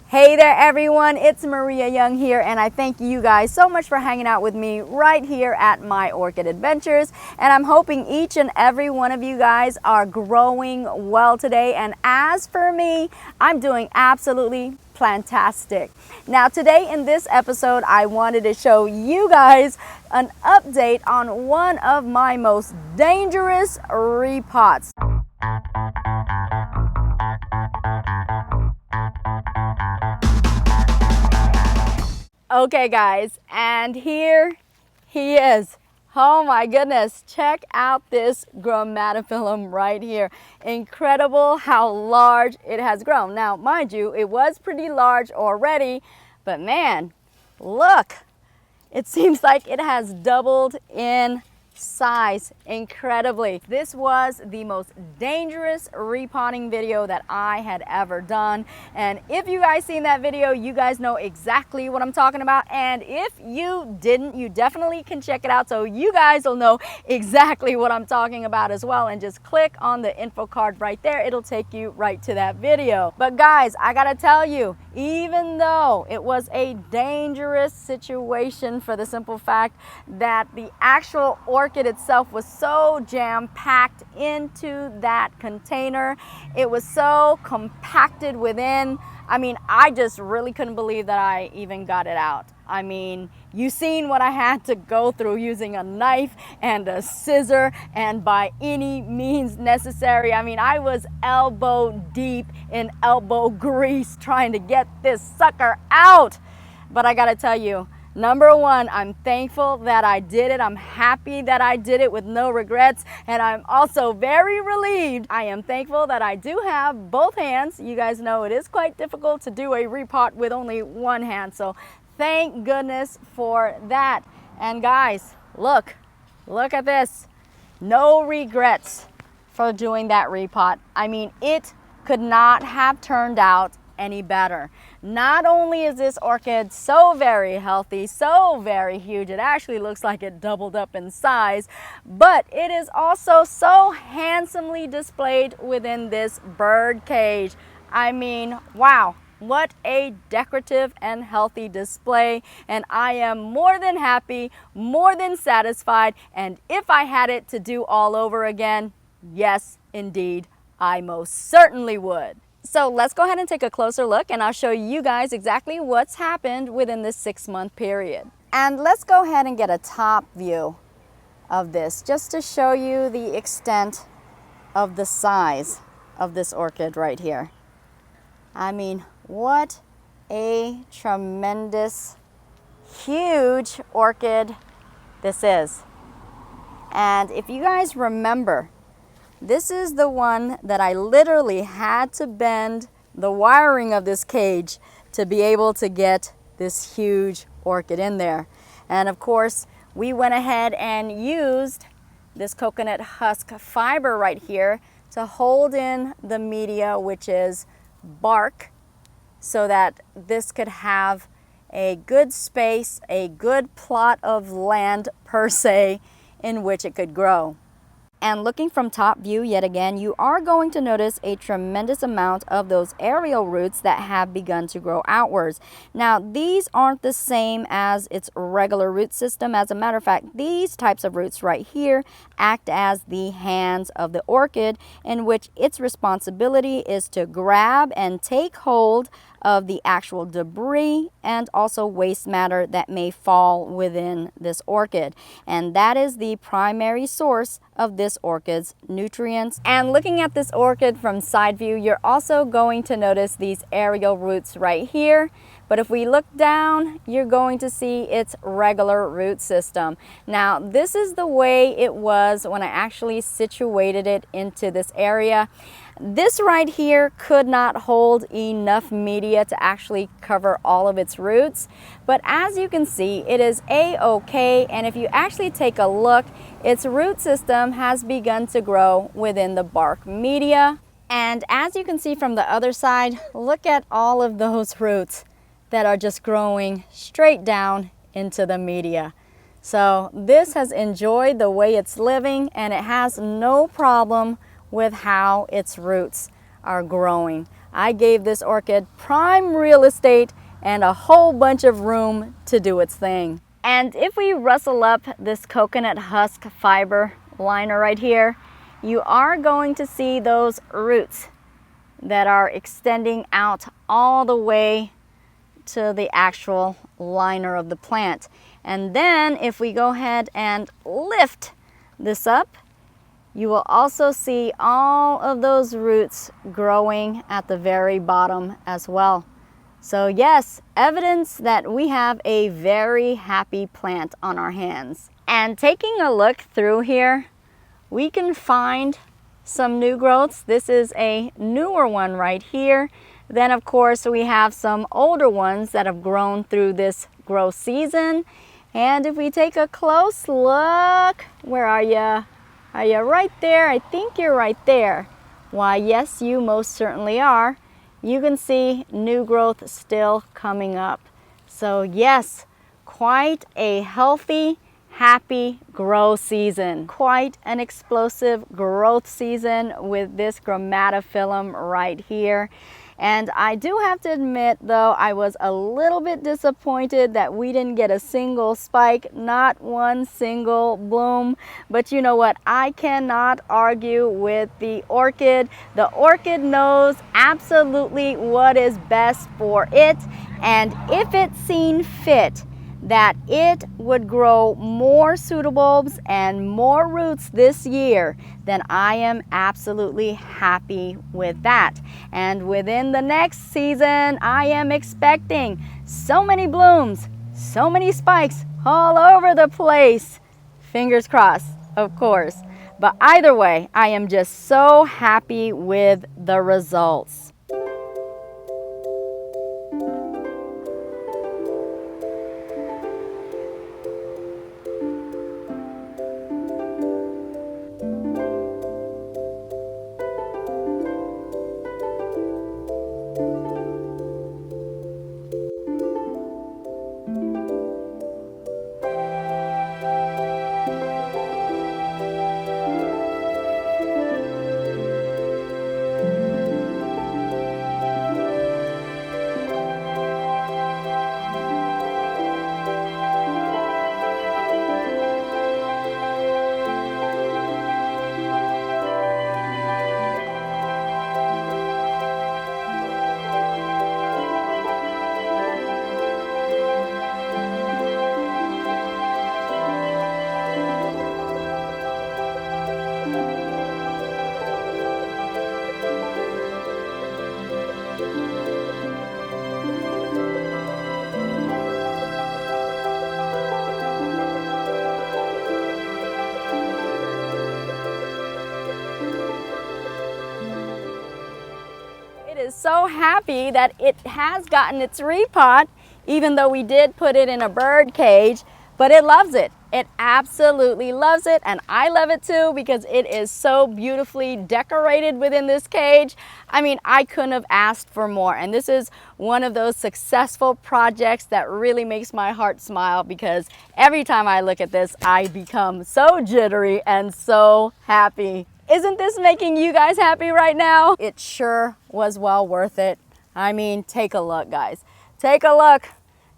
Hey there everyone, it's Maria Young here, and I thank you guys so much for hanging out with me right here at my Orchid Adventures. And I'm hoping each and every one of you guys are growing well today. And as for me, I'm doing absolutely fantastic. Now today in this episode, I wanted to show you guys an update on one of my most dangerous repots. Okay guys, and here he is. Oh my goodness, check out this Grammatophyllum right here. Incredible how large it has grown. Now mind you, it was pretty large already, but man, look, it seems like it has doubled in size incredibly. This was the most dangerous repotting video that I had ever done, and if you guys seen that video, you guys know exactly what I'm talking about, and if you didn't, you definitely can check it out so you guys will know exactly what I'm talking about as well. And just click on the info card right there, it'll take you right to that video. But guys, I gotta tell you, even though it was a dangerous situation for the simple fact that the actual orchid itself was so jam-packed into that container, it was so compacted within. I mean, I just really couldn't believe that I even got it out. I mean, you seen what I had to go through using a knife and a scissor and by any means necessary. I mean, I was elbow deep in elbow grease trying to get this sucker out. But I gotta tell you, number one, I'm thankful that I did it. I'm happy that I did it with no regrets. And I'm also very relieved. I am thankful that I do have both hands. You guys know it is quite difficult to do a repot with only one hand. So thank goodness for that. And guys, look at this. No regrets for doing that repot. I mean, it could not have turned out any better. Not only is this orchid so very healthy, so very huge, it actually looks like it doubled up in size, but it is also so handsomely displayed within this bird cage. I mean, wow, what a decorative and healthy display, and I am more than happy, more than satisfied, and if I had it to do all over again, yes indeed, I most certainly would. So let's go ahead and take a closer look, and I'll show you guys exactly what's happened within this 6-month period. And let's go ahead and get a top view of this just to show you the extent of the size of this orchid right here. I mean, what a tremendous, huge orchid this is. And if you guys remember, this is the one that I literally had to bend the wiring of this cage to be able to get this huge orchid in there. And of course, we went ahead and used this coconut husk fiber right here to hold in the media, which is bark, so that this could have a good space, a good plot of land per se, in which it could grow. And looking from top view yet again, you are going to notice a tremendous amount of those aerial roots that have begun to grow outwards. Now, these aren't the same as its regular root system. As a matter of fact, these types of roots right here act as the hands of the orchid, in which its responsibility is to grab and take hold of the actual debris and also waste matter that may fall within this orchid. And that is the primary source of this orchid's nutrients. And looking at this orchid from side view, you're also going to notice these aerial roots right here. But if we look down, you're going to see its regular root system. Now, this is the way it was when I actually situated it into this area. This right here could not hold enough media to actually cover all of its roots, but as you can see, it is a-okay, and if you actually take a look, its root system has begun to grow within the bark media. And as you can see from the other side, look at all of those roots that are just growing straight down into the media. So this has enjoyed the way it's living, and it has no problem with how its roots are growing. I gave this orchid prime real estate and a whole bunch of room to do its thing. And if we rustle up this coconut husk fiber liner right here, you are going to see those roots that are extending out all the way to the actual liner of the plant. And then if we go ahead and lift this up, you will also see all of those roots growing at the very bottom as well. So yes, evidence that we have a very happy plant on our hands. And taking a look through here, we can find some new growths. This is a newer one right here. Then of course we have some older ones that have grown through this growth season. And if we take a close look, where are you? Are you right there? I think you're right there. Why, yes, you most certainly are. You can see new growth still coming up. So yes, quite a healthy, happy grow season. Quite an explosive growth season with this Grammatophyllum right here. And I do have to admit though, I was a little bit disappointed that we didn't get a single spike, not one single bloom. But you know what? I cannot argue with the orchid. The orchid knows absolutely what is best for it. And if it's seen fit that it would grow more pseudobulbs and more roots this year, then I am absolutely happy with that. And within the next season, I am expecting so many blooms, so many spikes all over the place. Fingers crossed, of course. But either way, I am just so happy with the results. So happy that it has gotten its repot, even though we did put it in a bird cage, but it loves it. It absolutely loves it, and I love it too because it is so beautifully decorated within this cage. I mean, I couldn't have asked for more, and this is one of those successful projects that really makes my heart smile because every time I look at this, I become so jittery and so happy. Isn't this making you guys happy right now? It sure was well worth it. I mean, take a look, guys. Take a look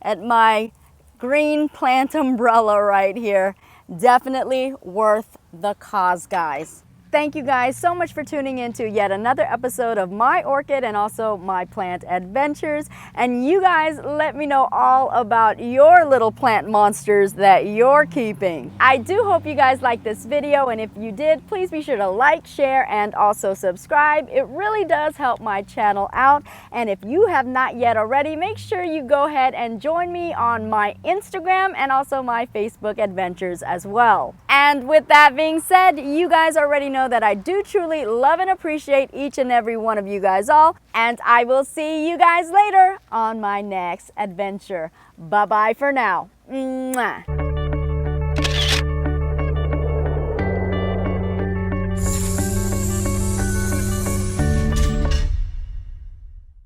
at my green plant umbrella right here. Definitely worth the cause, guys. Thank you guys so much for tuning in to yet another episode of my orchid and also my plant adventures. And you guys let me know all about your little plant monsters that you're keeping. I do hope you guys liked this video, and if you did, please be sure to like, share, and also subscribe. It really does help my channel out. And if you have not yet already, make sure you go ahead and join me on my Instagram and also my Facebook adventures as well. And with that being said, you guys already know that I do truly love and appreciate each and every one of you guys all, and I will see you guys later on my next adventure. Bye-bye for now. Mwah.